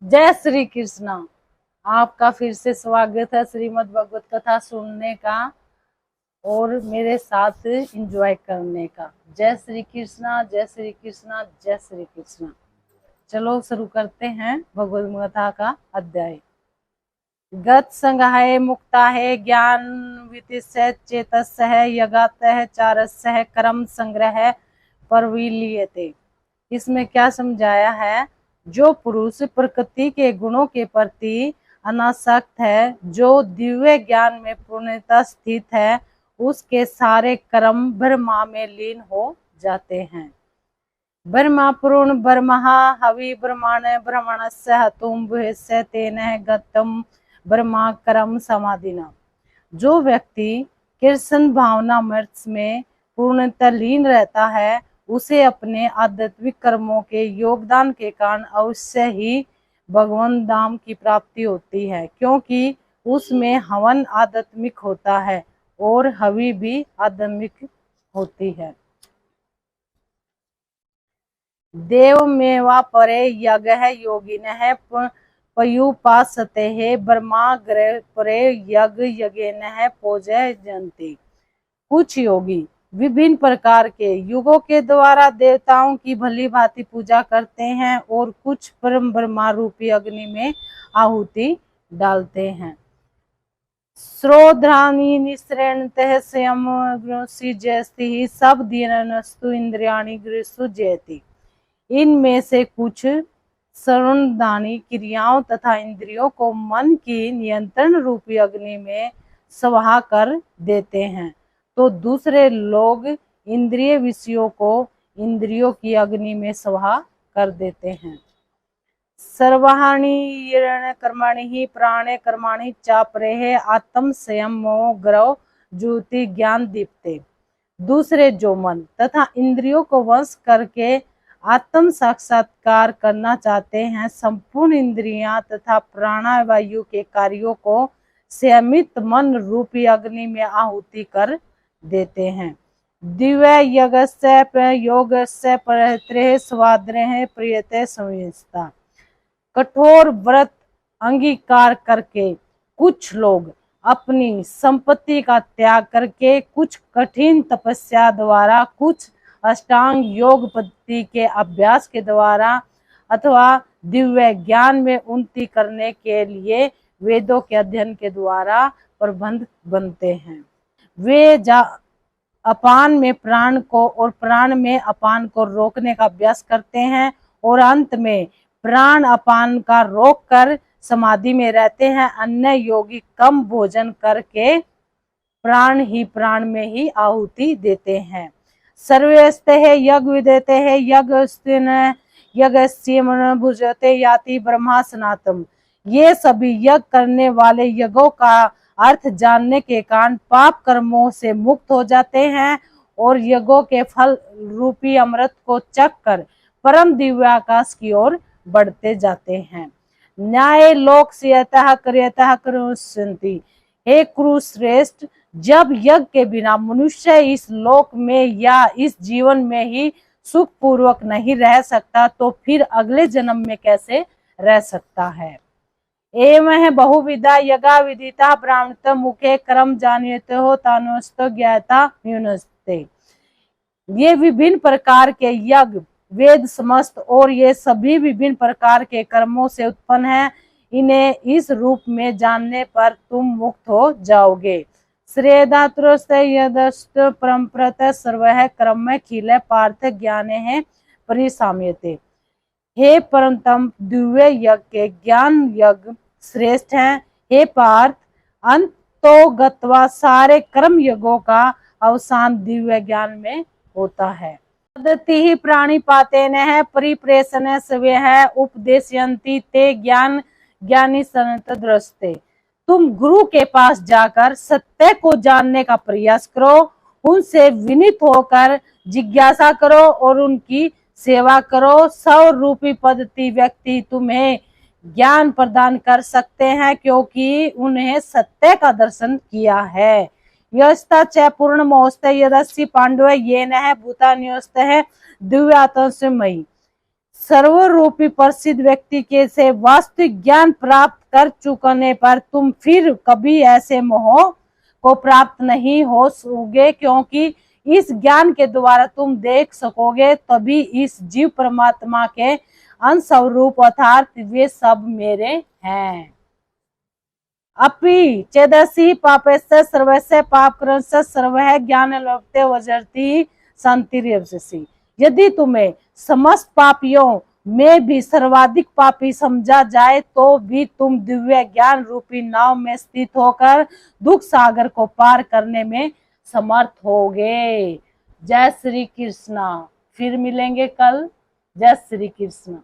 जय श्री कृष्णा। आपका फिर से स्वागत है श्रीमद् भगवत कथा सुनने का और मेरे साथ एंजॉय करने का। जय श्री कृष्णा, जय श्री कृष्णा, जय श्री कृष्णा। चलो शुरू करते हैं भगवत कथा का अध्याय। गत संगह मुक्ता है ज्ञान वितिस्य चेतस्य है यगात है चारस्य है कर्म संग्रह परविलियते। इसमें क्या समझाया है? जो पुरुष प्रकृति के गुणों के प्रति अनासक्त है, जो दिव्य ज्ञान में पूर्णतः स्थित है, उसके सारे कर्म ब्रह्मा में लीन हो जाते हैं। ब्रह्मा पूर्ण ब्रह्महा हवि ब्रह्माण ब्रह्मणस्य हतुम भुयस्य तेन गतम ब्रह्मा कर्म समाधिना। जो व्यक्ति कृष्ण भावना मर्च में पूर्णतः लीन रहता है, उसे अपने आध्यात्मिक कर्मों के योगदान के कारण अवश्य ही भगवान धाम की प्राप्ति होती है, क्योंकि उसमें हवन आध्यात्मिक होता है और हवि भी आध्यात्मिक होती है। देव मेवा परे यज्ञ योगिनः पयुपासते ब्रह्माग्र परे यज्ञ यज्ञेन पूजयन्ति। कुछ योगी विभिन्न प्रकार के युगों के द्वारा देवताओं की भली भांति पूजा करते हैं और कुछ परम ब्रह्मा रूपी अग्नि में आहुति डालते हैं। श्रोध्रानी निश्रेणतः स्वयं सृजति सब दीनस्तु इंद्रियाणि गृहसुजयति। इनमें से कुछ श्रवणदानी क्रियाओं तथा इंद्रियों को मन की नियंत्रण रूपी अग्नि में सवा कर देते हैं, तो दूसरे लोग इंद्रिय विषयों को इंद्रियों की अग्नि में सवा कर देते हैं। सर्वाणि कर्माणि ही प्राणे कर्माणि चापरे आत्म संयम मोह ग्रह ज्योति ज्ञान दीप्ते। दूसरे जो मन तथा इंद्रियों को वश करके आत्म साक्षात्कार करना चाहते हैं, संपूर्ण इंद्रियां तथा प्राणवायु के कार्यों को संयमित मन रूपी अग्नि में आहुति कर देते हैं। दिव्य यज्ञस्य योगस्य परत्रे स्वाद्रे प्रियते संविस्ता। कठोर व्रत अंगीकार करके कुछ लोग अपनी संपत्ति का त्याग करके, कुछ कठिन तपस्या द्वारा, कुछ अष्टांग योग पद्धति के अभ्यास के द्वारा अथवा दिव्य ज्ञान में उन्नति करने के लिए वेदों के अध्ययन के द्वारा प्रबंध बनते हैं। वे अपान में प्राण को और प्राण में अपान को रोकने का अभ्यास करते हैं और अंत में प्राण अपान का रोक कर समाधि में रहते हैं। अन्य योगी कम भोजन करके प्राण में ही आहुति देते हैं। सर्वेस्ते है यज्ञ विदेते है यज्ञ भुजते याति ब्रह्मा सनातम। ये सभी यज्ञ करने वाले यज्ञों का अर्थ जानने के कारण पाप कर्मों से मुक्त हो जाते हैं और यज्ञों के फल रूपी अमृत को चख कर परम दिव्य आकाश की ओर बढ़ते जाते हैं। न्याय लोक सियतः क्रियतः करुष्यन्ति। हे कुरुश्रेष्ठ, जब यज्ञ के बिना मनुष्य इस लोक में या इस जीवन में ही सुख पूर्वक नहीं रह सकता, तो फिर अगले जन्म में कैसे रह सकता है। एवं बहुविधा यज्ञा विदिता ब्राह्मणत मुखे कर्म जानियते हो तानुस्त ज्ञाता न्यूनस्ते। ये विभिन्न प्रकार के यज्ञ वेद समस्त और ये सभी विभिन्न प्रकार के कर्मों से उत्पन्न है। इन्हें इस रूप में जानने पर तुम मुक्त हो जाओगे। श्रेदातुस्त यदस्त परम्परत सर्वः क्रम खिल पार्थ ज्ञाने है परिसाम्यते। हे परमतम दिव्य यज्ञ के ज्ञान यज्ञ श्रेष्ठ हैं। हे पार्थ, अंतोगत्वा सारे कर्म यज्ञों का अवसान दिव्य ज्ञान में होता है। पद्धति ही प्राणिपातेन है परिप्रेषण सवे है उपदेशयन्ति ते ज्ञान ज्ञानी सनत दृष्टे। तुम गुरु के पास जाकर सत्य को जानने का प्रयास करो, उनसे विनीत होकर जिज्ञासा करो और उनकी सेवा करो। सौ रूपी पद्धति व्यक्ति तुम्हें ज्ञान प्रदान कर सकते हैं, क्योंकि उन्हें सत्य का दर्शन किया है। यस्ता च पूर्ण मोस्त यदस्सी पांडव ये न भूतान्योस्त है दिव्यात्म मई। सर्वरूपी प्रसिद्ध व्यक्ति के से वास्तविक ज्ञान प्राप्त कर चुकने पर तुम फिर कभी ऐसे मोह को प्राप्त नहीं हो सोगे, क्योंकि इस ज्ञान के द्वारा तुम देख सकोगे तभी इस जीव परमात्मा के अंशस्वरूप अर्थात वे सब मेरे हैं। अपि चेदसि पापस्य सर्वस्य पापकृतस्य सर्वः ज्ञानलोप्ते वजर्ति शांतिरेवसी। यदि तुम्हें समस्त पापियों में भी सर्वाधिक पापी समझा जाए तो भी तुम दिव्य ज्ञान रूपी नाव में स्थित होकर दुख सागर को पार करने में समर्थ होगे। जय श्री कृष्णा। फिर मिलेंगे कल। जय श्री कृष्ण।